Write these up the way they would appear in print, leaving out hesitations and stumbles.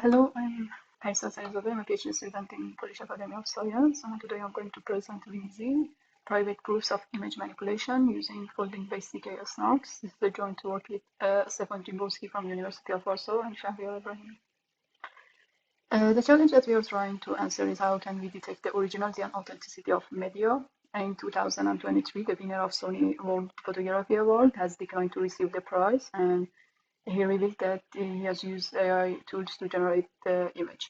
Hello, I'm Aisa Saizadeh. I'm a PhD student in Polish Academy of Science, and today I'm going to present VIMz, private proofs of image manipulation using folding-based zkSNARKs. This is a joint work with Stefan Jimbowski from University of Warsaw and Shahriar Ibrahim. The challenge that we are trying to answer is how can we detect the originality and authenticity of media. In 2023, the winner of Sony World Photography Award has declined to receive the prize, and he revealed that he has used AI tools to generate the image.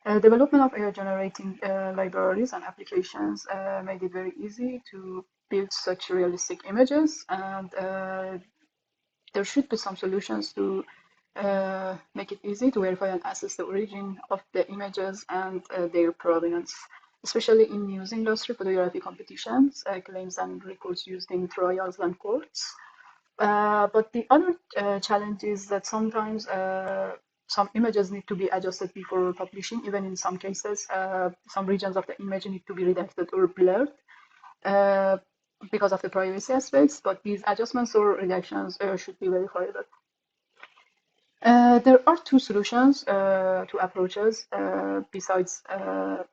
Development of AI generating libraries and applications made it very easy to build such realistic images, and there should be some solutions to make it easy to verify and assess the origin of the images and their provenance, especially in news industry photography competitions, claims and records used in trials and courts. But the other challenge is that sometimes some images need to be adjusted before publishing. Even in some cases, some regions of the image need to be redacted or blurred because of the privacy aspects, but these adjustments or redactions should be verifiable. There are two solutions, two approaches besides the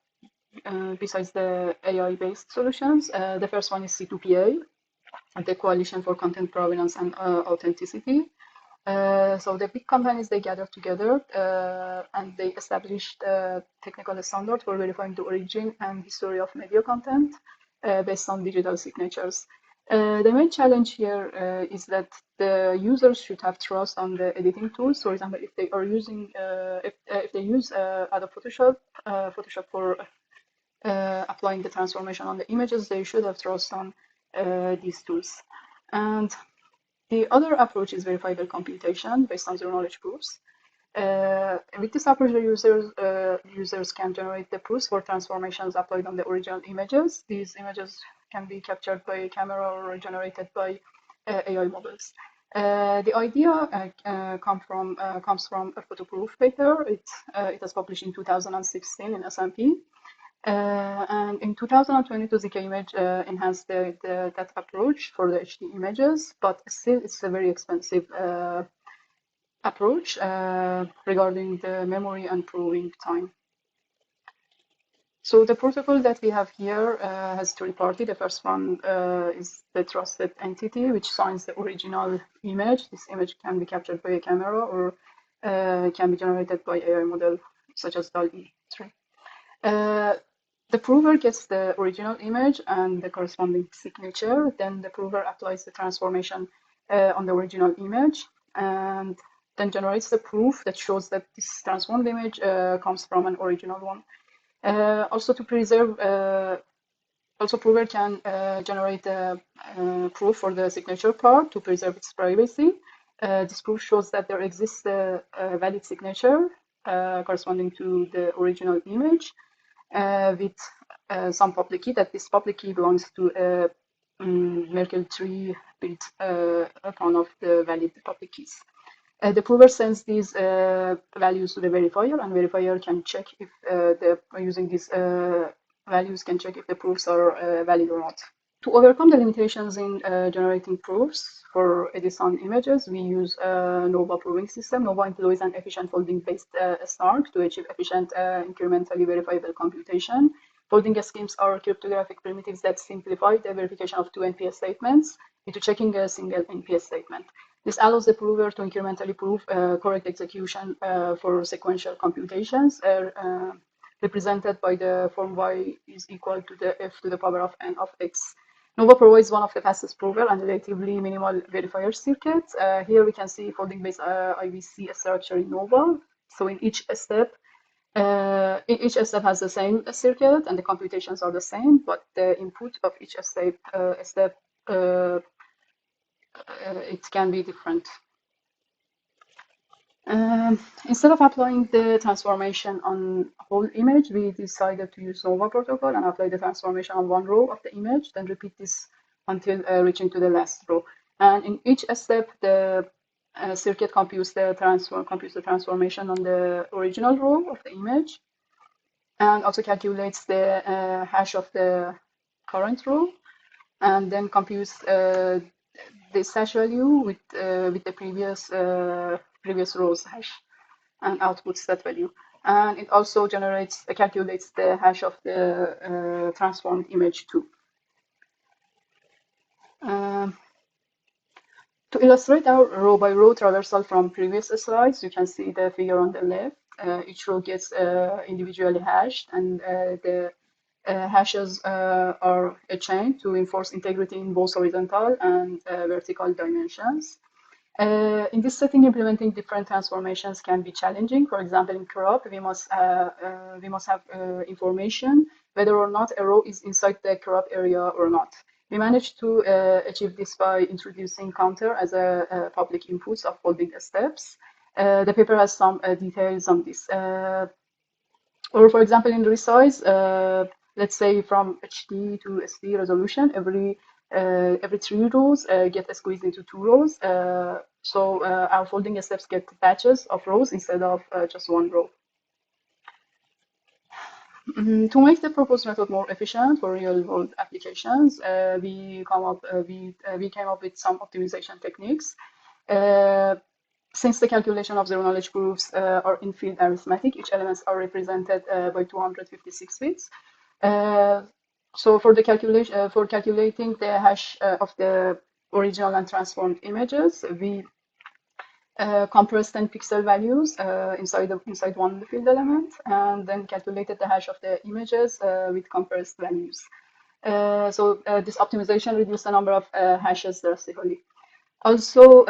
AI-based solutions. The first one is C2PA, the Coalition for Content Provenance and Authenticity. So the big companies, they gathered together and they established a technical standard for verifying the origin and history of media content based on digital signatures. The main challenge here is that the users should have trust on the editing tools. For example, if they are using, if they use Adobe Photoshop for applying the transformation on the images, they should have trust on these tools. And the other approach is verifiable computation based on zero knowledge proofs. With this approach, the users can generate the proofs for transformations applied on the original images. These images can be captured by a camera or generated by AI models. The idea comes from a photoproof paper. It was published in 2016 in S&P. And in 2022, ZKimage enhanced that approach for the HD images, but still it's a very expensive approach regarding the memory and proving time. So the protocol that we have here has three parties. The first one is the trusted entity, which signs the original image. This image can be captured by a camera or can be generated by AI model such as DALL-E 3. The prover gets the original image and the corresponding signature. Then the prover applies the transformation on the original image and then generates the proof that shows that this transformed image comes from an original one. Also to preserve, also prover can generate a proof for the signature part to preserve its privacy. This proof shows that there exists a valid signature corresponding to the original image. With some public key, that this public key belongs to a Merkle tree built upon of the valid public keys. The prover sends these values to the verifier, and verifier can check if using these values can check if the proofs are valid or not. To overcome the limitations in generating proofs for Edison images, we use a NOVA proving system. NOVA employs an efficient folding-based SNARK to achieve efficient incrementally verifiable computation. Folding schemes are cryptographic primitives that simplify the verification of two NPS statements into checking a single NPS statement. This allows the prover to incrementally prove correct execution for sequential computations represented by the form y is equal to the f to the power of n of x. NOVA provides one of the fastest prover and relatively minimal verifier circuits. Here we can see folding-based IVC structure in NOVA. So in each step has the same circuit and the computations are the same, but the input of each step it can be different. Instead of applying the transformation on whole image, we decided to use NOVA protocol and apply the transformation on one row of the image, then repeat this until reaching to the last row. And in each step, the circuit computes the transformation on the original row of the image, and also calculates the hash of the current row, and then computes this hash value with the previous row's hash. and outputs that value. And it also calculates the hash of the transformed image too. Um, to illustrate our row by row traversal from previous slides, you can see the figure on the left. Each row gets individually hashed, and the hashes are a chain to enforce integrity in both horizontal and vertical dimensions. In this setting, implementing different transformations can be challenging. For example, in crop, we must have information whether or not a row is inside the crop area or not. We managed to achieve this by introducing counter as a public inputs of folding steps. The paper has some details on this. Or for example, in resize, let's say from HD to SD resolution, every 3 rows get squeezed into 2 rows. So our folding steps get batches of rows instead of just 1 row. To make the proposed method more efficient for real-world applications, we came up with some optimization techniques. Since the calculation of zero-knowledge proofs are in-field arithmetic, each elements are represented by 256 bits. So for calculating the hash of the original and transformed images, we compressed 10 pixel values inside one field element, and then calculated the hash of the images with compressed values. So this optimization reduced the number of hashes drastically. Also,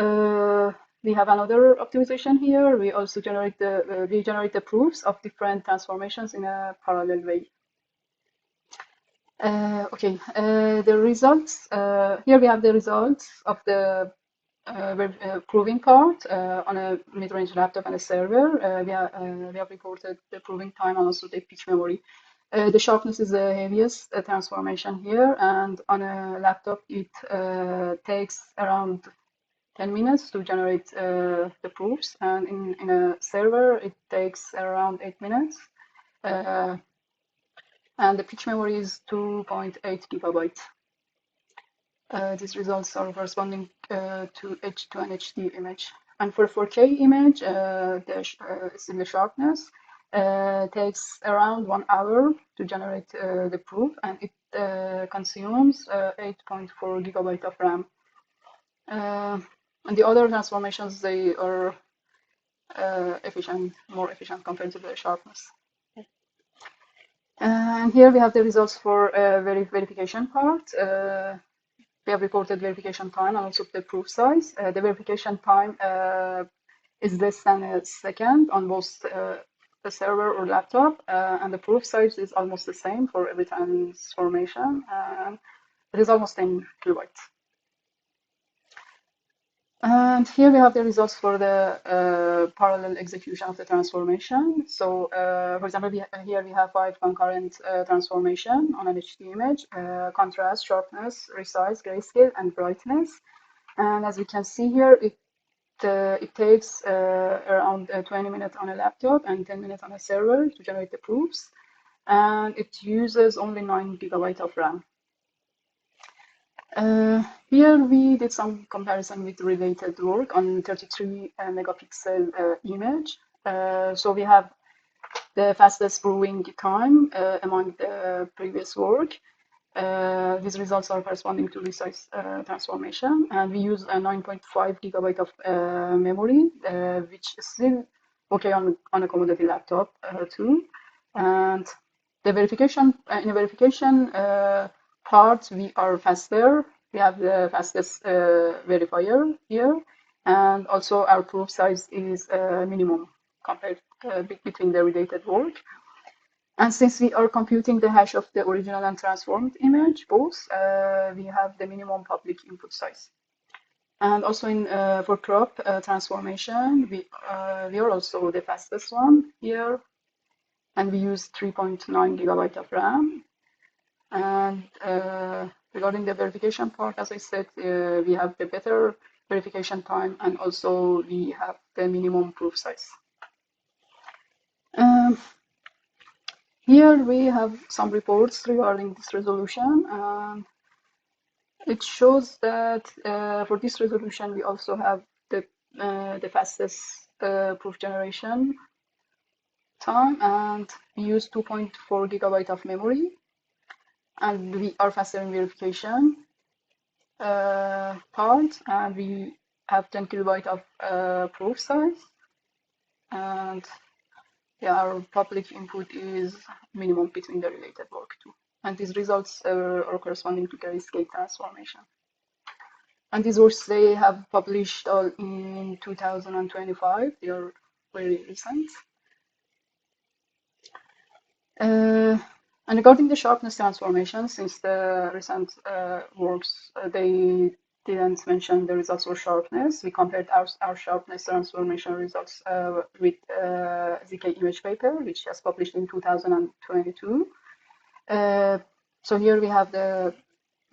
we have another optimization here. We also generate the proofs of different transformations in a parallel way. Okay, the results. Here we have the results of the proving part on a mid-range laptop and a server. We have reported the proving time and also the pitch memory. The sharpness is the heaviest transformation here, and on a laptop it takes around 10 minutes to generate the proofs, and in a server it takes around 8 minutes. And the pitch memory is 2.8 gigabytes. These results are corresponding to an HD image. And for 4K image, the sharpness takes around 1 hour to generate the proof, and it consumes 8.4 gigabytes of RAM. And the other transformations, they are more efficient compared to the sharpness. And here we have the results for verification part. We have reported verification time and also the proof size. The verification time is less than a second on both the server or laptop, and the proof size is almost the same for every transformation. It is almost 10 kilobytes. And here we have the results for the parallel execution of the transformation. So, for example, here we have 5 concurrent transformation on an HD image: contrast, sharpness, resize, grayscale, and brightness. And as we can see here, it takes around 20 minutes on a laptop and 10 minutes on a server to generate the proofs, and it uses only 9 gigabytes of RAM. Here we did some comparison with related work on 33 megapixel image. So we have the fastest proving time among the previous work. These results are corresponding to resize transformation, and we use a 9.5 gigabyte of memory, which is still okay on a commodity laptop too. And the verification in the verification part, we are faster. We have the fastest verifier here, and also our proof size is minimum compared between the related work. And since we are computing the hash of the original and transformed image, both, we have the minimum public input size. And also for crop transformation, we are also the fastest one here, and we use 3.9 gigabyte of RAM. And regarding the verification part, as I said, we have the better verification time, and also we have the minimum proof size. Here we have some reports regarding this resolution. It shows that for this resolution, we also have the fastest proof generation time, and we use 2.4 gigabyte of memory, and we are faster in verification part, and we have 10 kilobyte of proof size, and yeah, our public input is minimum between the related work too. And these results are corresponding to the scale transformation. And these works, they have published all in 2025. They are very recent. And regarding the sharpness transformation, since the recent works, they didn't mention the results for sharpness, we compared our sharpness transformation results with ZK image paper, which was published in 2022. So here we have the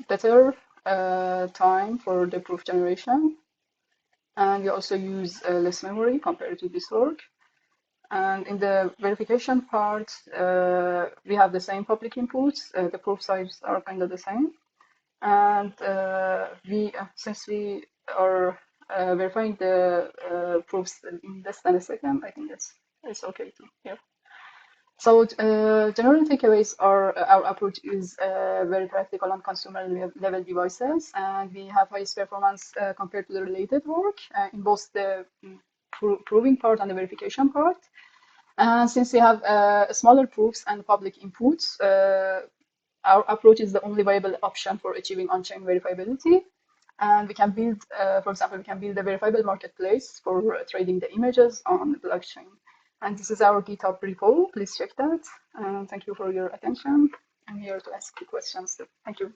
better time for the proof generation, and we also use less memory compared to this work. And in the verification part, we have the same public inputs. The proof size are kind of the same. And since we are verifying the proofs in less than a second, I think it's okay to hear. So general takeaways are our approach is very practical on consumer level devices, and we have highest performance compared to the related work in both the proving part and the verification part. And since we have smaller proofs and public inputs, our approach is the only viable option for achieving on-chain verifiability. And we can build, for example, we can build a verifiable marketplace for trading the images on the blockchain. And this is our GitHub repo. Please check that. Thank you for your attention. I'm here to ask you questions. Thank you.